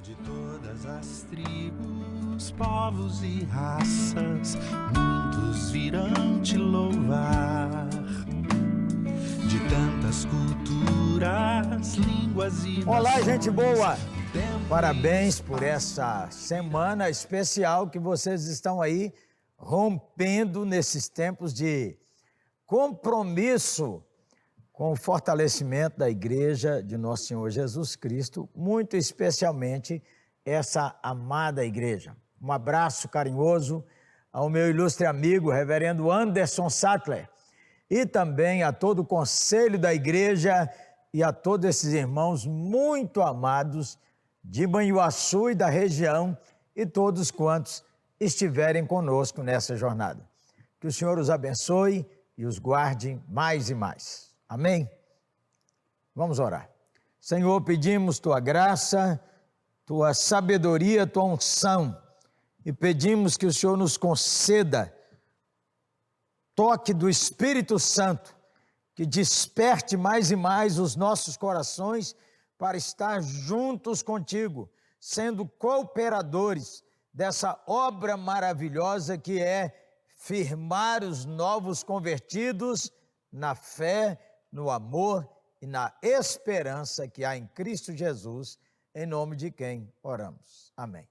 De todas as tribos, povos e raças, muitos virão te louvar. De tantas culturas, línguas e Olá, nações, gente boa! tempo Parabéns e por essa semana especial que vocês estão aí rompendo nesses tempos de compromisso com o fortalecimento da Igreja de Nosso Senhor Jesus Cristo, muito especialmente essa amada igreja. Um abraço carinhoso ao meu ilustre amigo, reverendo Anderson Sattler, e também a todo o conselho da igreja e a todos esses irmãos muito amados de Manhuaçu e da região e todos quantos estiverem conosco nessa jornada. Que o Senhor os abençoe e os guarde mais e mais. Amém? Vamos orar. Senhor, pedimos Tua graça, Tua sabedoria, Tua unção e pedimos que o Senhor nos conceda toque do Espírito Santo, que desperte mais e mais os nossos corações para estar juntos contigo, sendo cooperadores dessa obra maravilhosa que é firmar os novos convertidos na fé, no amor e na esperança que há em Cristo Jesus, em nome de quem oramos. Amém.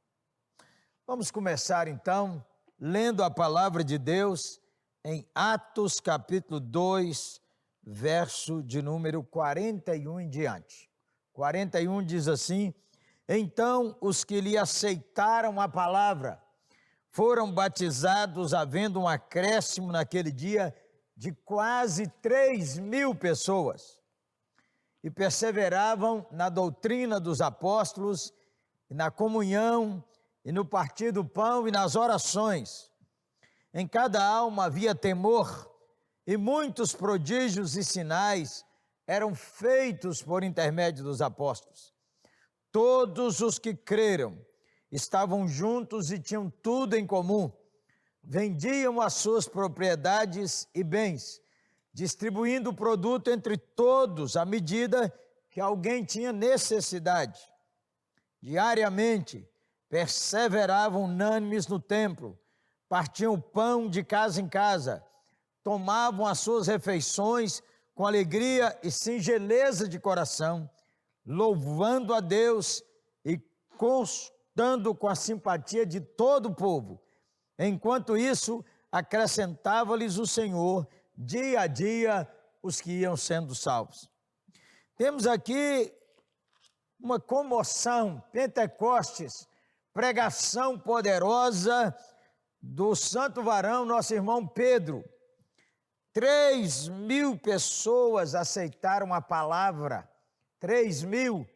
Vamos começar então lendo a palavra de Deus em Atos capítulo 2, verso de número 41 em diante. 41 diz assim: então os que lhe aceitaram a palavra foram batizados, havendo um acréscimo naquele dia de quase 3.000 pessoas, e perseveravam na doutrina dos apóstolos, e na comunhão, e no partir do pão, e nas orações. Em cada alma havia temor, e muitos prodígios e sinais eram feitos por intermédio dos apóstolos. Todos os que creram estavam juntos e tinham tudo em comum. Vendiam as suas propriedades e bens, distribuindo o produto entre todos à medida que alguém tinha necessidade. Diariamente, perseveravam unânimes no templo, partiam o pão de casa em casa, tomavam as suas refeições com alegria e singeleza de coração, louvando a Deus e constando com a simpatia de todo o povo. Enquanto isso, acrescentava-lhes o Senhor, dia a dia, os que iam sendo salvos. Temos aqui uma comoção, Pentecostes, pregação poderosa do santo varão, nosso irmão Pedro. 3.000 pessoas aceitaram a palavra, 3.000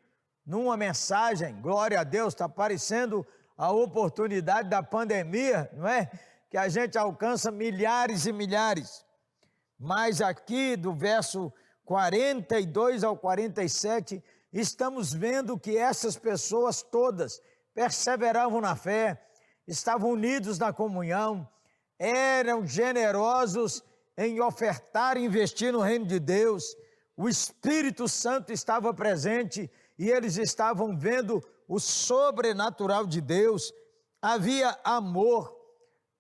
numa mensagem. Glória a Deus, está parecendo a oportunidade da pandemia, não é? Que a gente alcança milhares e milhares. Mas aqui do verso 42 ao 47, estamos vendo que essas pessoas todas perseveravam na fé, estavam unidos na comunhão, eram generosos em ofertar e investir no reino de Deus. O Espírito Santo estava presente e eles estavam vendo o sobrenatural de Deus. Havia amor,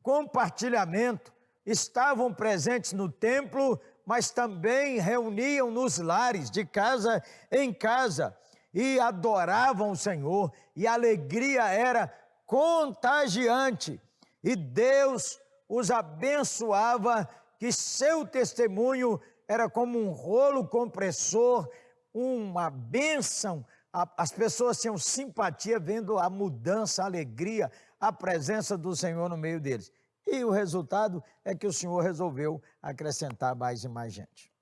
compartilhamento, estavam presentes no templo, mas também reuniam nos lares, de casa em casa, e adoravam o Senhor, e a alegria era contagiante, e Deus os abençoava, que seu testemunho era como um rolo compressor, uma bênção. As pessoas tinham simpatia vendo a mudança, a alegria, a presença do Senhor no meio deles. E o resultado é que o Senhor resolveu acrescentar mais e mais gente.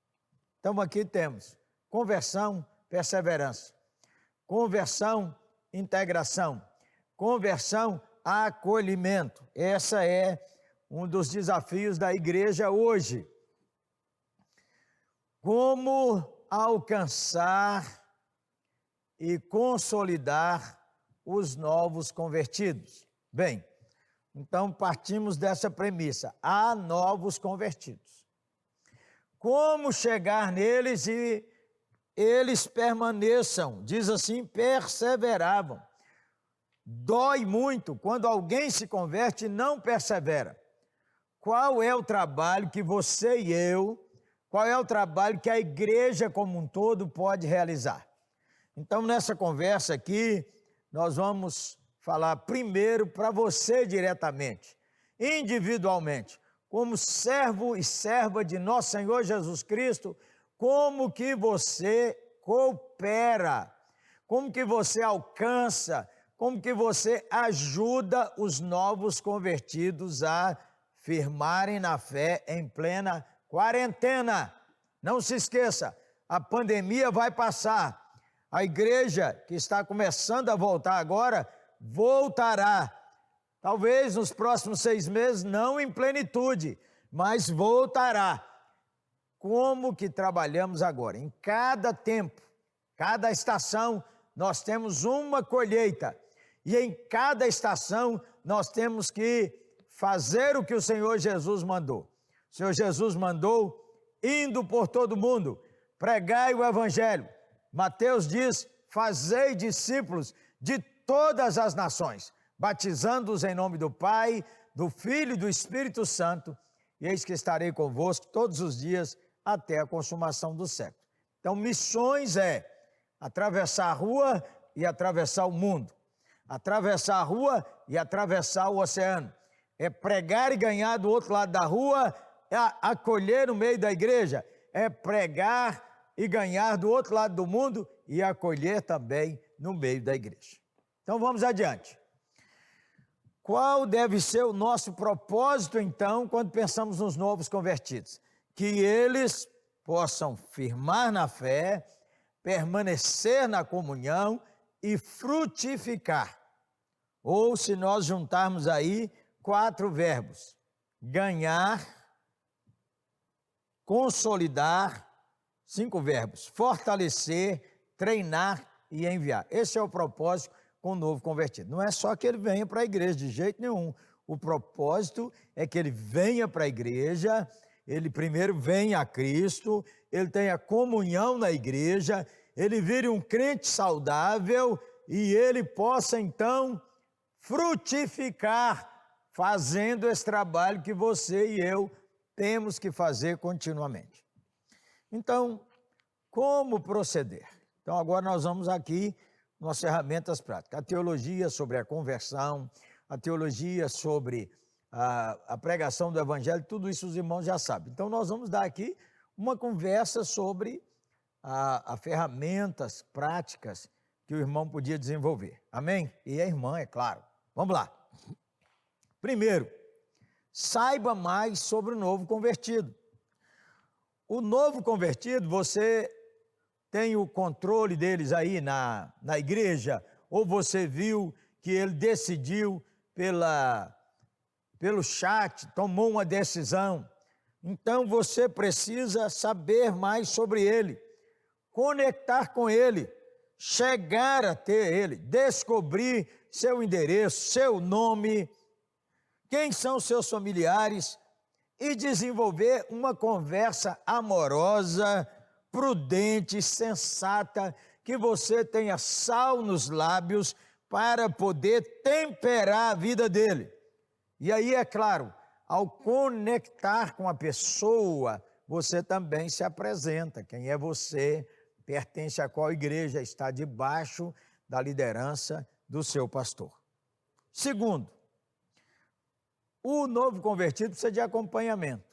Então aqui temos conversão, perseverança. Conversão, integração. Conversão, acolhimento. Essa é um dos desafios da igreja hoje. Como alcançar e consolidar os novos convertidos? Bem, então partimos dessa premissa: há novos convertidos. Como chegar neles e eles permaneçam? Diz assim: perseveravam. Dói muito quando alguém se converte e não persevera. Qual é o trabalho que você e eu, qual é o trabalho que a igreja como um todo pode realizar? Então, nessa conversa aqui, nós vamos falar primeiro para você diretamente, individualmente, como servo e serva de nosso Senhor Jesus Cristo, como que você coopera, como que você alcança, como que você ajuda os novos convertidos a firmarem na fé em plena quarentena. Não se esqueça, a pandemia vai passar. A igreja que está começando a voltar agora, voltará. Talvez nos próximos 6 meses, não em plenitude, mas voltará. Como que trabalhamos agora? Em cada tempo, cada estação, nós temos uma colheita. E em cada estação, nós temos que fazer o que o Senhor Jesus mandou. O Senhor Jesus mandou, indo por todo mundo, pregai o evangelho. Mateus diz, fazei discípulos de todas as nações, batizando-os em nome do Pai, do Filho e do Espírito Santo, e eis que estarei convosco todos os dias até a consumação do século. Então, missões é atravessar a rua e atravessar o mundo, atravessar a rua e atravessar o oceano, é pregar e ganhar do outro lado da rua, é acolher no meio da igreja, é pregar e ganhar do outro lado do mundo e acolher também no meio da igreja. Então vamos adiante. Qual deve ser o nosso propósito então quando pensamos nos novos convertidos? Que eles possam firmar na fé, permanecer na comunhão e frutificar. Ou se nós juntarmos aí 4 verbos: ganhar, consolidar, 5 verbos: fortalecer, treinar e enviar. Esse é o propósito com o novo convertido. Não é só que ele venha para a igreja, de jeito nenhum. O propósito é que ele venha para a igreja, ele primeiro venha a Cristo, ele tenha comunhão na igreja, ele vire um crente saudável e ele possa então frutificar, fazendo esse trabalho que você e eu temos que fazer continuamente. Então, como proceder? Então, agora nós vamos aqui nas ferramentas práticas. A teologia sobre a conversão, a teologia sobre a pregação do evangelho, tudo isso os irmãos já sabem. Então, nós vamos dar aqui uma conversa sobre as ferramentas práticas que o irmão podia desenvolver. Amém? E a irmã, é claro. Vamos lá. Primeiro, saiba mais sobre o novo convertido. O novo convertido, você tem o controle deles aí na igreja, ou você viu que ele decidiu pelo chat, tomou uma decisão. Então você precisa saber mais sobre ele, conectar com ele, chegar a ter ele, descobrir seu endereço, seu nome, quem são seus familiares e desenvolver uma conversa amorosa, prudente, sensata, que você tenha sal nos lábios para poder temperar a vida dele. E aí, é claro, ao conectar com a pessoa, você também se apresenta. Quem é você? Pertence a qual igreja? Está debaixo da liderança do seu pastor. Segundo, o novo convertido precisa de acompanhamento.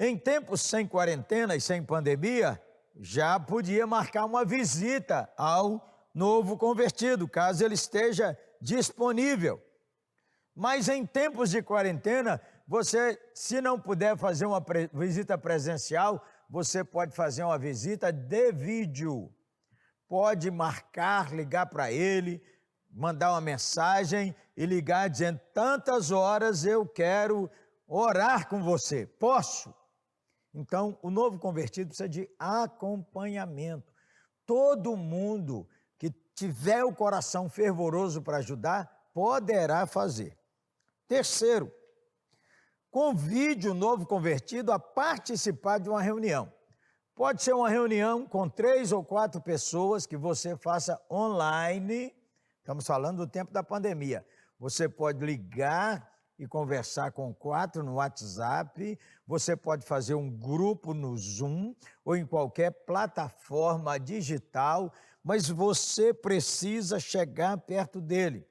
Em tempos sem quarentena e sem pandemia, já podia marcar uma visita ao novo convertido, caso ele esteja disponível. Mas em tempos de quarentena, você, se não puder fazer uma visita presencial, você pode fazer uma visita de vídeo. Pode marcar, ligar para ele, mandar uma mensagem e ligar dizendo: tantas horas eu quero orar com você. Posso? Então, o novo convertido precisa de acompanhamento. Todo mundo que tiver o coração fervoroso para ajudar, poderá fazer. Terceiro, convide o novo convertido a participar de uma reunião. Pode ser uma reunião com 3 ou 4 pessoas que você faça online, Estamos falando do tempo da pandemia. Você pode ligar e conversar com 4 no WhatsApp, você pode fazer um grupo no Zoom ou em qualquer plataforma digital, mas você precisa chegar perto dele.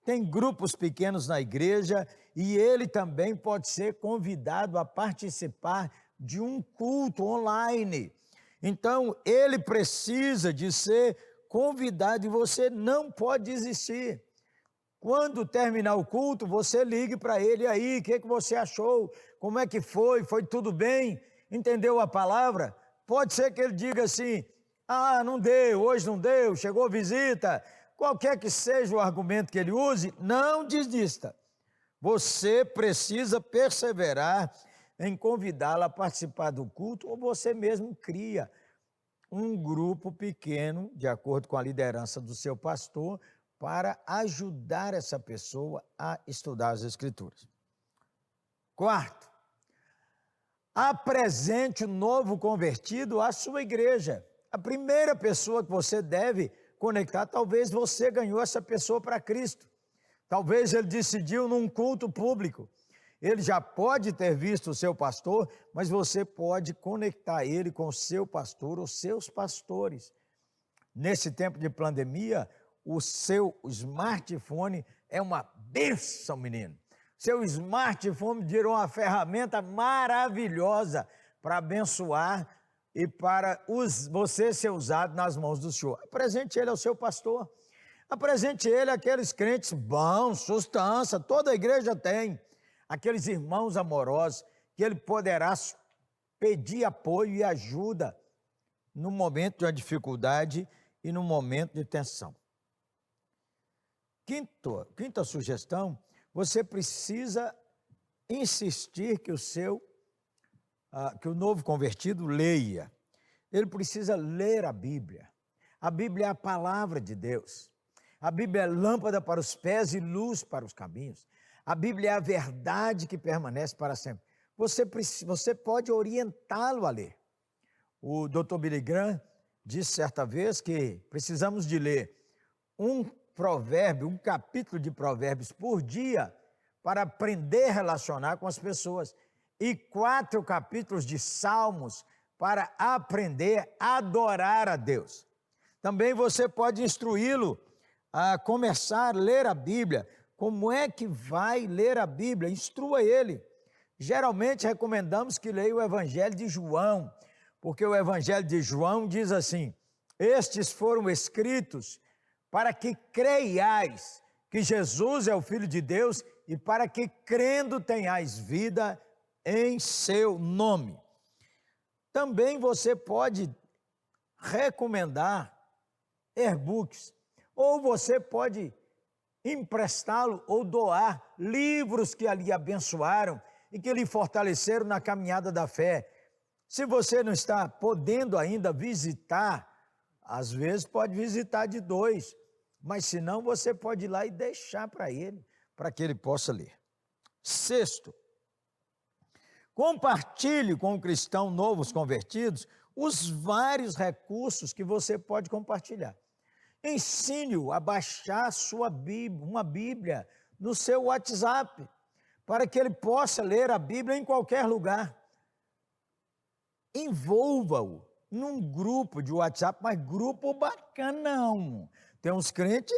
Tem grupos pequenos na igreja e ele também pode ser convidado a participar de um culto online. Então, ele precisa de ser convidado e você não pode desistir. Quando terminar o culto, você ligue para ele aí, o que você achou? Como é que foi? Foi tudo bem? Entendeu a palavra? Pode ser que ele diga assim, não deu, hoje não deu, chegou visita. Qualquer que seja o argumento que ele use, não desista. Você precisa perseverar em convidá-lo a participar do culto ou você mesmo cria um grupo pequeno, de acordo com a liderança do seu pastor, para ajudar essa pessoa a estudar as Escrituras. Quarto, apresente o novo convertido à sua igreja. A primeira pessoa que você deve conectar, talvez você ganhou essa pessoa para Cristo. Talvez ele decidiu num culto público. Ele já pode ter visto o seu pastor, mas você pode conectar ele com o seu pastor ou seus pastores. Nesse tempo de pandemia, o seu smartphone é uma bênção, menino. Seu smartphone virou uma ferramenta maravilhosa para abençoar e para você ser usado nas mãos do Senhor. Apresente ele ao seu pastor. Apresente ele àqueles crentes bons, sustância, toda a igreja tem. Aqueles irmãos amorosos que ele poderá pedir apoio e ajuda no momento de uma dificuldade e no momento de tensão. Quinta sugestão, você precisa insistir que o novo convertido leia. Ele precisa ler a Bíblia. A Bíblia é a palavra de Deus. A Bíblia é lâmpada para os pés e luz para os caminhos. A Bíblia é a verdade que permanece para sempre. Você pode orientá-lo a ler. O Dr. Billy Graham disse certa vez que precisamos de ler um capítulo de provérbios por dia para aprender a relacionar com as pessoas e 4 capítulos de salmos para aprender a adorar a Deus. Também você pode instruí-lo a começar a ler a Bíblia. Como é que vai ler a Bíblia? Instrua ele. Geralmente recomendamos que leia o Evangelho de João, porque o Evangelho de João diz assim, estes foram escritos para que creiais que Jesus é o Filho de Deus e para que crendo tenhais vida em seu nome. Também você pode recomendar e-books, ou você pode emprestá-lo ou doar livros que ali abençoaram e que lhe fortaleceram na caminhada da fé. Se você não está podendo ainda visitar, às vezes pode visitar de 2, mas se não, você pode ir lá e deixar para que ele possa ler. Sexto, compartilhe com o cristão novos convertidos os vários recursos que você pode compartilhar. Ensine-o a baixar uma Bíblia no seu WhatsApp, para que ele possa ler a Bíblia em qualquer lugar. Envolva-o num grupo de WhatsApp, mas grupo bacanão. Tem uns crentes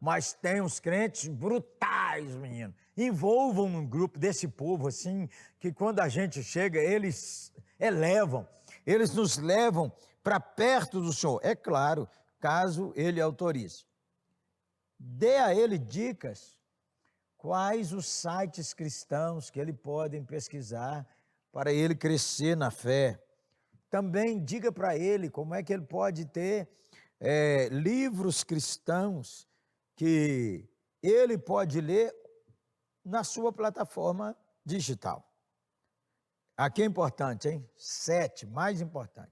mas tem uns crentes brutais, menino. Envolvam num grupo desse povo assim, que quando a gente chega, eles nos levam para perto do Senhor. É claro, caso ele autorize. Dê a ele dicas, quais os sites cristãos que ele pode pesquisar para ele crescer na fé. Também diga para ele como é que ele pode ter livros cristãos que ele pode ler na sua plataforma digital. Aqui é importante, hein? 7, mais importante.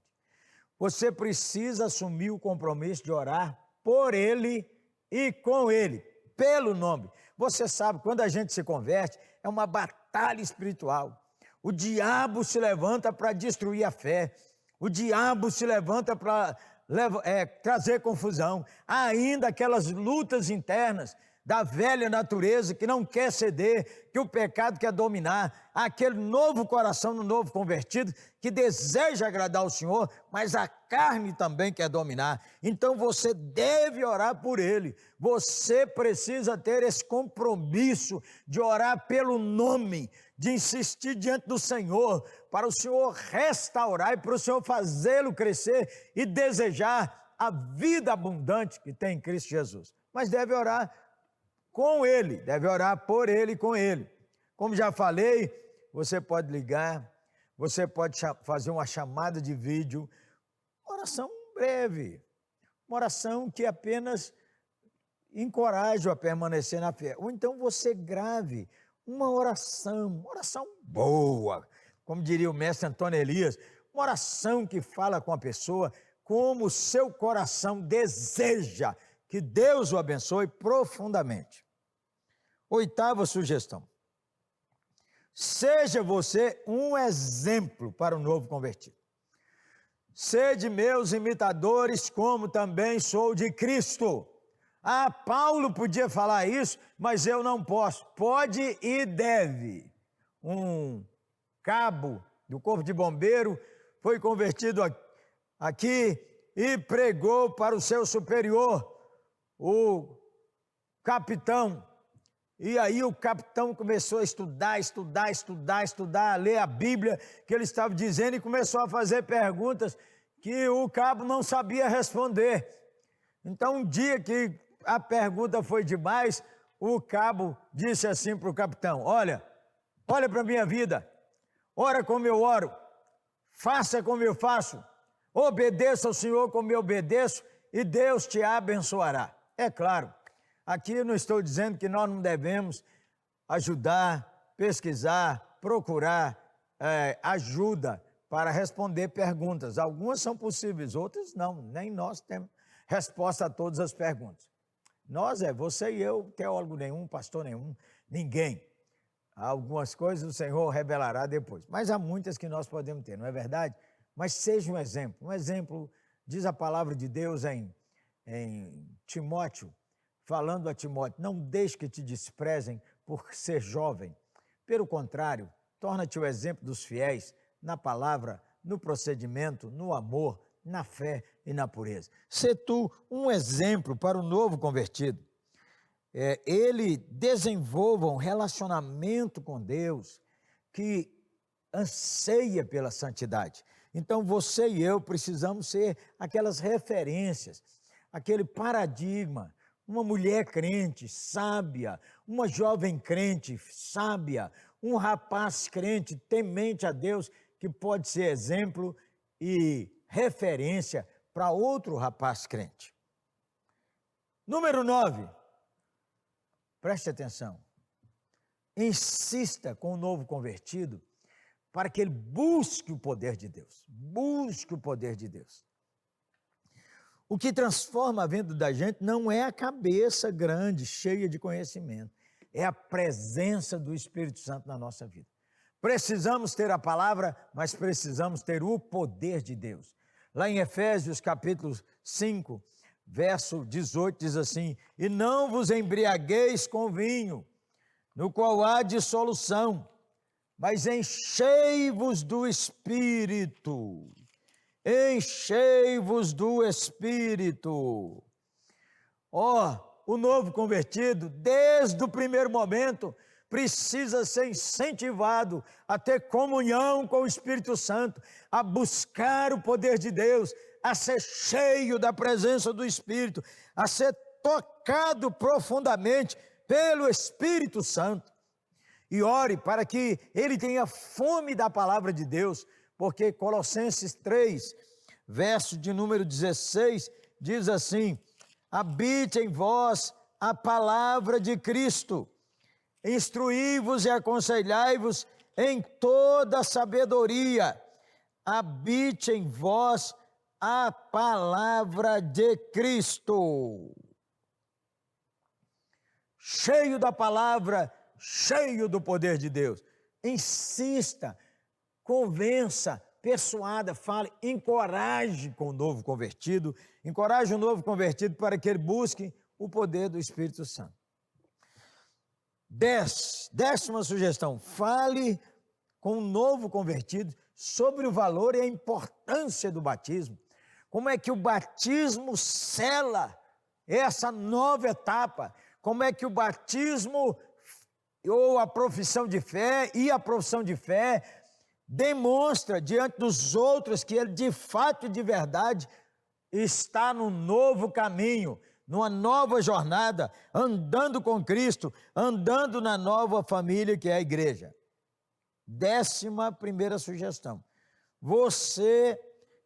Você precisa assumir o compromisso de orar por ele e com ele, pelo nome. Você sabe, quando a gente se converte, é uma batalha espiritual. O diabo se levanta para destruir a fé. O diabo se levanta para trazer confusão. Há ainda aquelas lutas internas da velha natureza que não quer ceder, que o pecado quer dominar, aquele novo coração no novo convertido que deseja agradar ao Senhor, mas a carne também quer dominar. Então você deve orar por ele, você precisa ter esse compromisso de orar pelo nome, de insistir diante do Senhor, para o Senhor restaurar e para o Senhor fazê-lo crescer e desejar a vida abundante que tem em Cristo Jesus. Mas deve orar com ele, deve orar por ele e com ele. Como já falei, você pode ligar, você pode fazer uma chamada de vídeo, oração breve, uma oração que apenas encoraja a permanecer na fé. Ou então você grave uma oração boa, como diria o mestre Antônio Elias, uma oração que fala com a pessoa como o seu coração deseja que Deus o abençoe profundamente. 8ª sugestão. Seja você um exemplo para o novo convertido. Sede meus imitadores, como também sou de Cristo. Ah, Paulo podia falar isso, mas eu não posso. Pode e deve. Um cabo do Corpo de Bombeiro foi convertido aqui e pregou para o seu superior, o capitão. E aí o capitão começou a estudar, a ler a Bíblia que ele estava dizendo e começou a fazer perguntas que o cabo não sabia responder. Então, um dia que a pergunta foi demais, o cabo disse assim para o capitão: olha para a minha vida, ora como eu oro, faça como eu faço, obedeça ao Senhor como eu obedeço e Deus te abençoará. É claro, aqui eu não estou dizendo que nós não devemos ajudar, pesquisar, procurar ajuda para responder perguntas. Algumas são possíveis, outras não. Nem nós temos resposta a todas as perguntas. Nós você e eu, teólogo nenhum, pastor nenhum, ninguém. Algumas coisas o Senhor revelará depois. Mas há muitas que nós podemos ter, não é verdade? Mas seja um exemplo. Um exemplo, diz a palavra de Deus em Timóteo, falando a Timóteo: não deixe que te desprezem por ser jovem. Pelo contrário, torna-te o exemplo dos fiéis na palavra, no procedimento, no amor, na fé e na pureza. Sê tu um exemplo para o novo convertido. Ele desenvolva um relacionamento com Deus que anseia pela santidade. Então você e eu precisamos ser aquelas referências, aquele paradigma. Uma mulher crente, sábia, uma jovem crente, sábia, um rapaz crente, temente a Deus, que pode ser exemplo e referência para outro rapaz crente. Número 9, preste atenção, insista com o novo convertido para que ele busque o poder de Deus, busque o poder de Deus. O que transforma a vida da gente não é a cabeça grande, cheia de conhecimento, é a presença do Espírito Santo na nossa vida. Precisamos ter a palavra, mas precisamos ter o poder de Deus. Lá em Efésios capítulo 5, verso 18, diz assim: e não vos embriagueis com vinho, no qual há dissolução, mas enchei-vos do Espírito. Enchei-vos do Espírito. O novo convertido, desde o primeiro momento, precisa ser incentivado a ter comunhão com o Espírito Santo, a buscar o poder de Deus, a ser cheio da presença do Espírito, a ser tocado profundamente pelo Espírito Santo. E ore para que ele tenha fome da palavra de Deus, porque Colossenses 3, verso de número 16, diz assim: habite em vós a palavra de Cristo, instruí-vos e aconselhai-vos em toda sabedoria, habite em vós a palavra de Cristo. Cheio da palavra, cheio do poder de Deus. Insista, convença, persuada, fale, encoraje com o novo convertido, encoraje o novo convertido para que ele busque o poder do Espírito Santo. 10ª sugestão, fale com o novo convertido sobre o valor e a importância do batismo. Como é que o batismo sela essa nova etapa? Como é que o batismo ou a profissão de fé e a profissão de fé demonstra diante dos outros que ele de fato e de verdade está num novo caminho, numa nova jornada, andando com Cristo, andando na nova família que é a igreja. 11ª sugestão, você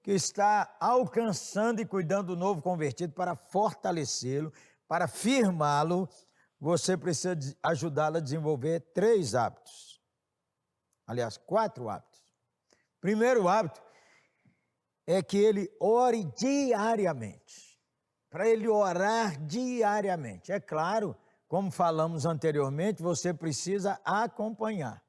que está alcançando e cuidando do novo convertido, para fortalecê-lo, para firmá-lo, você precisa ajudá-lo a desenvolver 3 hábitos. Aliás, 4 hábitos. Primeiro hábito é que ele ore diariamente. Para ele orar diariamente. É claro, como falamos anteriormente, você precisa acompanhar.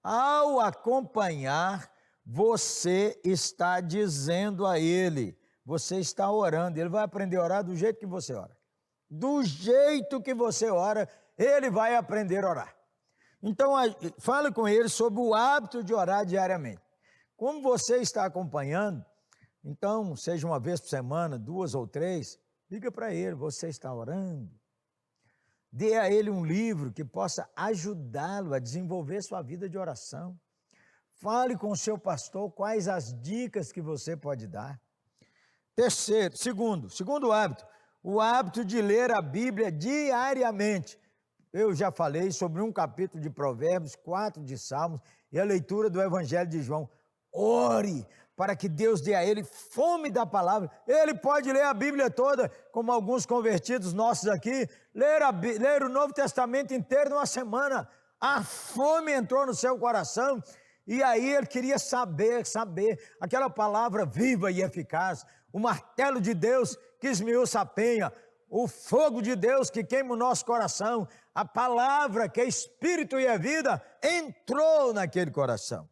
Ao acompanhar, você está dizendo a ele, você está orando, ele vai aprender a orar do jeito que você ora. Do jeito que você ora, ele vai aprender a orar. Então, fale com ele sobre o hábito de orar diariamente. Como você está acompanhando, então, seja uma vez por semana, 2 ou 3, diga para ele, você está orando. Dê a ele um livro que possa ajudá-lo a desenvolver sua vida de oração. Fale com o seu pastor quais as dicas que você pode dar. Segundo hábito, o hábito de ler a Bíblia diariamente. Eu já falei sobre um capítulo de Provérbios, 4 de Salmos e a leitura do Evangelho de João. Ore para que Deus dê a ele fome da palavra. Ele pode ler a Bíblia toda, como alguns convertidos nossos aqui, ler o Novo Testamento inteiro numa semana. A fome entrou no seu coração e aí ele queria saber, aquela palavra viva e eficaz, o martelo de Deus que esmiuça a penha, o fogo de Deus que queima o nosso coração, a palavra que é espírito e é vida, entrou naquele coração.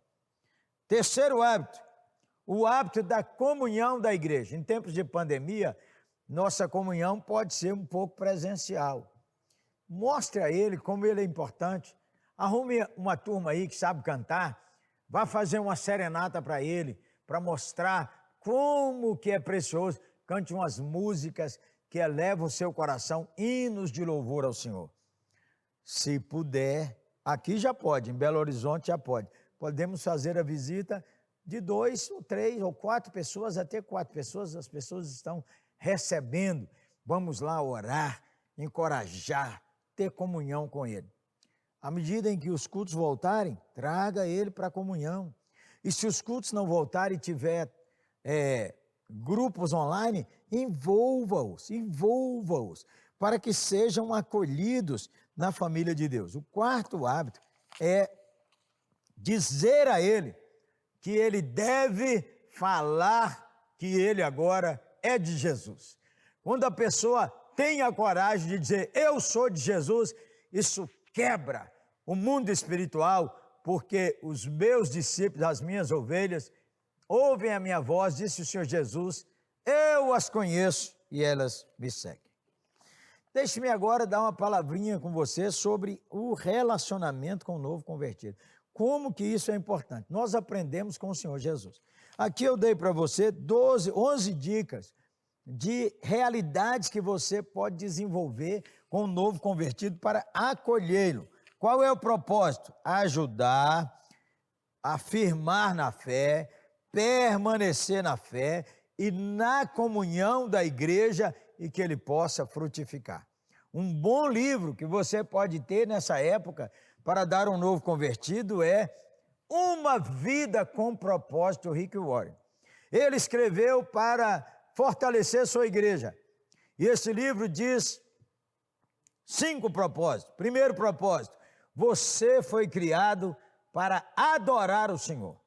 Terceiro hábito, o hábito da comunhão da igreja. Em tempos de pandemia, nossa comunhão pode ser um pouco presencial. Mostre a ele como ele é importante. Arrume uma turma aí que sabe cantar, vá fazer uma serenata para ele, para mostrar como que é precioso. Cante umas músicas que elevam o seu coração, hinos de louvor ao Senhor. Se puder, aqui já pode, em Belo Horizonte já pode. Podemos fazer a visita de 2 ou 3 ou 4 pessoas, até 4 pessoas, as pessoas estão recebendo. Vamos lá orar, encorajar, ter comunhão com ele. À medida em que os cultos voltarem, traga ele para a comunhão. E se os cultos não voltarem e tiver grupos online, envolva-os, para que sejam acolhidos na família de Deus. O 4º hábito é dizer a ele que ele deve falar que ele agora é de Jesus. Quando a pessoa tem a coragem de dizer, eu sou de Jesus, isso quebra o mundo espiritual, porque os meus discípulos, as minhas ovelhas, ouvem a minha voz, disse o Senhor Jesus, eu as conheço e elas me seguem. Deixe-me agora dar uma palavrinha com você sobre o relacionamento com o novo convertido. Como que isso é importante? Nós aprendemos com o Senhor Jesus. Aqui eu dei para você 11 dicas de realidades que você pode desenvolver com o novo convertido para acolhê-lo. Qual é o propósito? Ajudar, afirmar na fé, permanecer na fé e na comunhão da igreja e que ele possa frutificar. Um bom livro que você pode ter nessa época para dar um novo convertido é Uma Vida com Propósito, Rick Warren. Ele escreveu para fortalecer sua igreja. E esse livro diz 5 propósitos. Primeiro propósito, você foi criado para adorar o Senhor.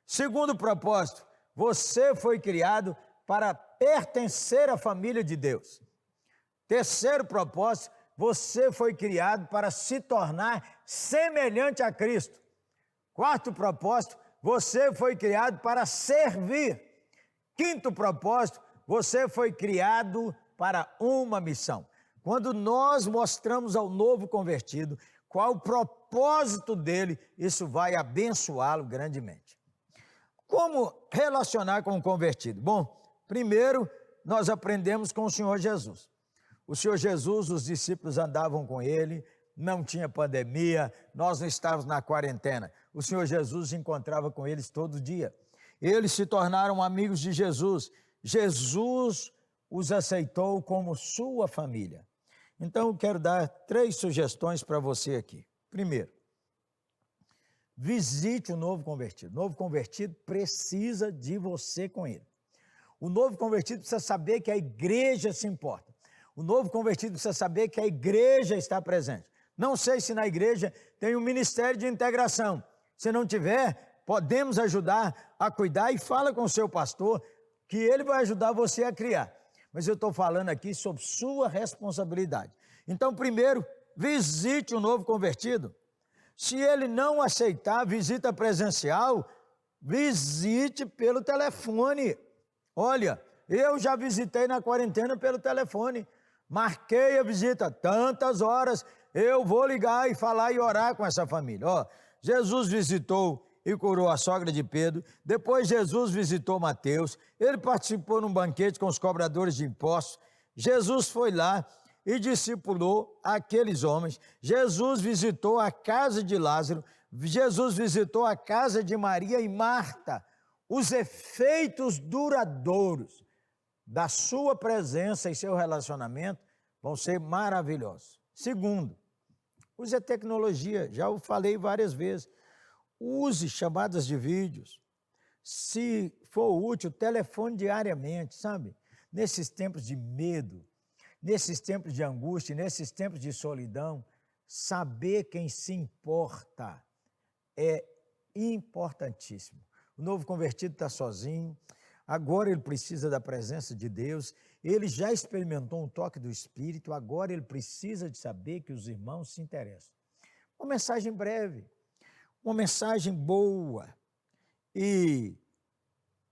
Segundo propósito, você foi criado para pertencer à família de Deus. Terceiro propósito, você foi criado para se tornar semelhante a Cristo. Quarto propósito, você foi criado para servir. Quinto propósito, você foi criado para uma missão. Quando nós mostramos ao novo convertido qual o propósito dele, isso vai abençoá-lo grandemente. Como relacionar com o convertido? Bom, primeiro nós aprendemos com o Senhor Jesus. O Senhor Jesus, os discípulos andavam com ele, não tinha pandemia, nós não estávamos na quarentena. O Senhor Jesus se encontrava com eles todo dia. Eles se tornaram amigos de Jesus. Jesus os aceitou como sua família. Então, eu quero dar 3 sugestões para você aqui. Primeiro, visite o novo convertido. O novo convertido precisa de você com ele. O novo convertido precisa saber que a igreja se importa. O novo convertido precisa saber que a igreja está presente. Não sei se na igreja tem um ministério de integração. Se não tiver, podemos ajudar a cuidar e fala com o seu pastor que ele vai ajudar você a criar. Mas eu estou falando aqui sobre sua responsabilidade. Então, primeiro, visite o novo convertido. Se ele não aceitar visita presencial, visite pelo telefone. Olha, eu já visitei na quarentena pelo telefone. Marquei a visita, tantas horas, eu vou ligar e falar e orar com essa família. Ó, Jesus visitou e curou a sogra de Pedro, depois Jesus visitou Mateus, ele participou num banquete com os cobradores de impostos, Jesus foi lá e discipulou aqueles homens, Jesus visitou a casa de Lázaro, Jesus visitou a casa de Maria e Marta. Os efeitos duradouros da sua presença e seu relacionamento vão ser maravilhosos. Segundo, use a tecnologia, já o falei várias vezes. Use chamadas de vídeos, se for útil, telefone diariamente, sabe? Nesses tempos de medo, nesses tempos de angústia, nesses tempos de solidão, saber quem se importa é importantíssimo. O novo convertido está sozinho, agora ele precisa da presença de Deus, ele já experimentou um toque do Espírito, agora ele precisa de saber que os irmãos se interessam. Uma mensagem breve, uma mensagem boa, e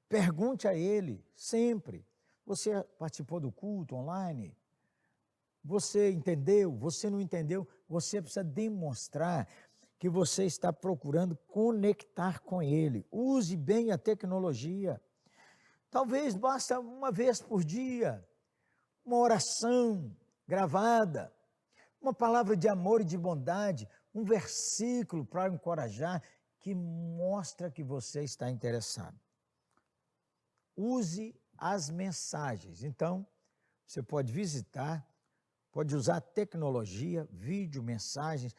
pergunte a ele sempre, você participou do culto online? Você entendeu? Você não entendeu? Você precisa demonstrar que você está procurando conectar com ele. Use bem a tecnologia. Talvez basta uma vez por dia, uma oração gravada, uma palavra de amor e de bondade, um versículo para encorajar, que mostra que você está interessado. Use as mensagens. Então, você pode visitar, pode usar tecnologia, vídeo, mensagens.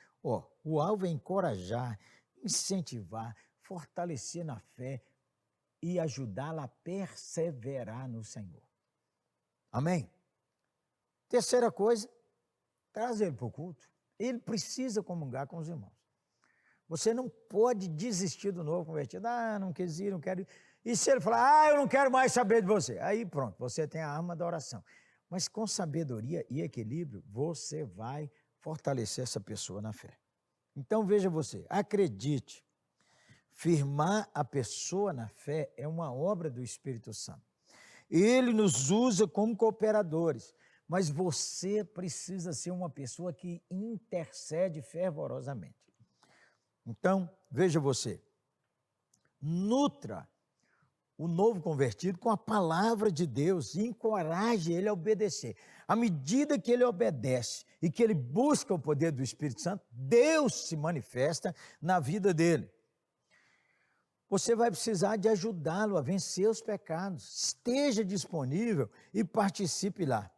O alvo é encorajar, incentivar, fortalecer na fé e ajudá-la a perseverar no Senhor. Amém? Terceira coisa, traz ele para o culto. Ele precisa comungar com os irmãos. Você não pode desistir do novo convertido. Não quis ir, não quero ir. E se ele falar, eu não quero mais saber de você. Aí pronto, você tem a arma da oração. Mas com sabedoria e equilíbrio, você vai fortalecer essa pessoa na fé. Então veja você, acredite, firmar a pessoa na fé é uma obra do Espírito Santo. Ele nos usa como cooperadores, mas você precisa ser uma pessoa que intercede fervorosamente. Então, veja você, nutra o novo convertido com a palavra de Deus e encoraje ele a obedecer. À medida que ele obedece e que ele busca o poder do Espírito Santo, Deus se manifesta na vida dele. Você vai precisar de ajudá-lo a vencer os pecados. Esteja disponível e participe lá.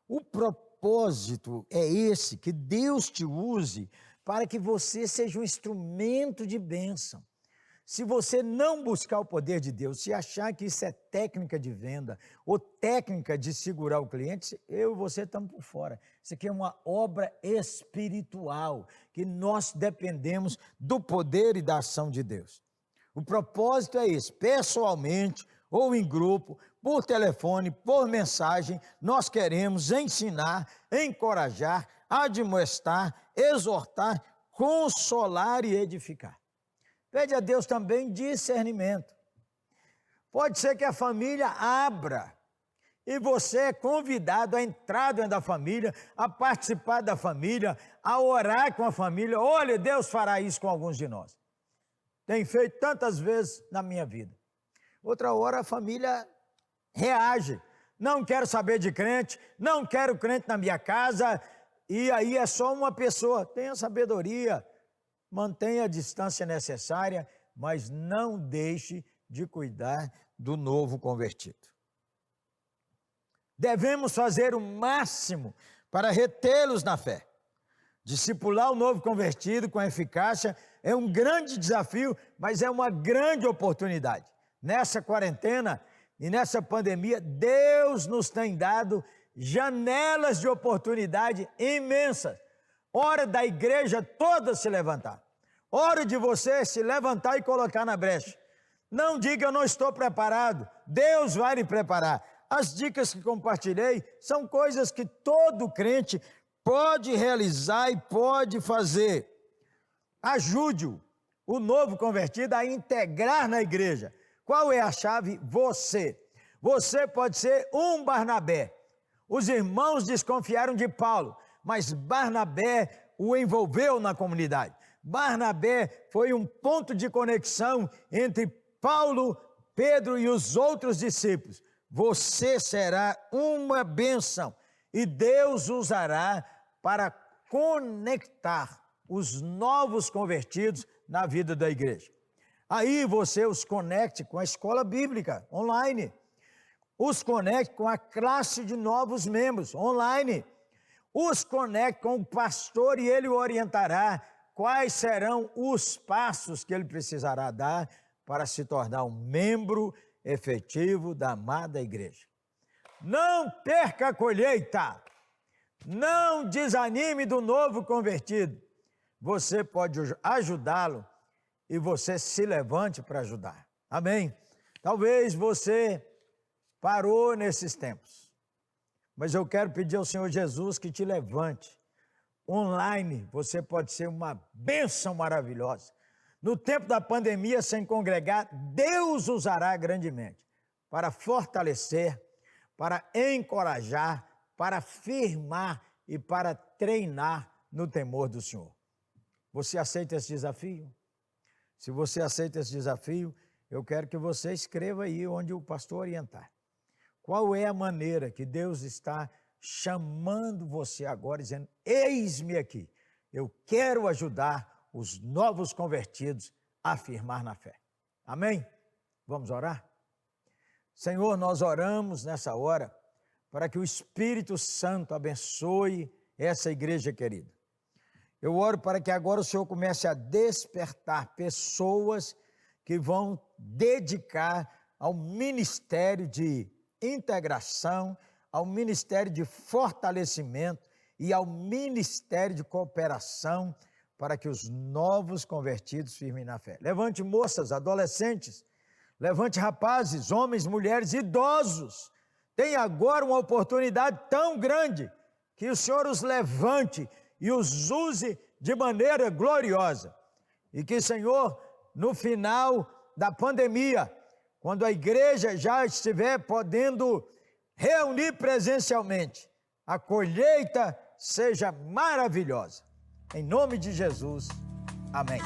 O propósito é esse, que Deus te use para que você seja um instrumento de bênção. Se você não buscar o poder de Deus, se achar que isso é técnica de venda ou técnica de segurar o cliente, eu e você estamos por fora. Isso aqui é uma obra espiritual, que nós dependemos do poder e da ação de Deus. O propósito é esse, pessoalmente ou em grupo, por telefone, por mensagem, nós queremos ensinar, encorajar, admoestar, exortar, consolar e edificar. Pede a Deus também discernimento. Pode ser que a família abra e você é convidado a entrar dentro da família, a participar da família, a orar com a família. Olha, Deus fará isso com alguns de nós. Tem feito tantas vezes na minha vida. Outra hora a família reage. Não quero saber de crente, não quero crente na minha casa, e aí é só uma pessoa. Tenha sabedoria, mantenha a distância necessária, mas não deixe de cuidar do novo convertido. Devemos fazer o máximo para retê-los na fé. Discipular o novo convertido com eficácia é um grande desafio, mas é uma grande oportunidade. Nessa quarentena e nessa pandemia, Deus nos tem dado janelas de oportunidade imensas. Hora da igreja toda se levantar. Hora de você se levantar e colocar na brecha. Não diga, eu não estou preparado. Deus vai lhe preparar. As dicas que compartilhei são coisas que todo crente pode realizar e pode fazer. Ajude-o, o novo convertido, a integrar na igreja. Qual é a chave? Você. Você pode ser um Barnabé. Os irmãos desconfiaram de Paulo, mas Barnabé o envolveu na comunidade. Barnabé foi um ponto de conexão entre Paulo, Pedro e os outros discípulos. Você será uma bênção e Deus usará para conectar os novos convertidos na vida da igreja. Aí você os conecte com a escola bíblica online, os conecte com a classe de novos membros online, os conecte com o pastor e ele o orientará quais serão os passos que ele precisará dar para se tornar um membro efetivo da amada igreja. Não perca a colheita, não desanime do novo convertido. Você pode ajudá-lo e você se levante para ajudar. Amém? Talvez você parou nesses tempos, mas eu quero pedir ao Senhor Jesus que te levante. Online você pode ser uma bênção maravilhosa. No tempo da pandemia, sem congregar, Deus usará grandemente para fortalecer, para encorajar, para afirmar e para treinar no temor do Senhor. Você aceita esse desafio? Se você aceita esse desafio, eu quero que você escreva aí onde o pastor orientar. Qual é a maneira que Deus está chamando você agora, dizendo, eis-me aqui, eu quero ajudar os novos convertidos a firmar na fé. Amém? Vamos orar? Senhor, nós oramos nessa hora para que o Espírito Santo abençoe essa igreja querida. Eu oro para que agora o Senhor comece a despertar pessoas que vão dedicar ao ministério de integração, ao ministério de fortalecimento e ao ministério de cooperação para que os novos convertidos firmem na fé. Levante moças, adolescentes, levante rapazes, homens, mulheres, idosos. Tem agora uma oportunidade tão grande que o Senhor os levante e os use de maneira gloriosa. E que, Senhor, no final da pandemia, quando a igreja já estiver podendo reunir presencialmente, a colheita seja maravilhosa. Em nome de Jesus, amém.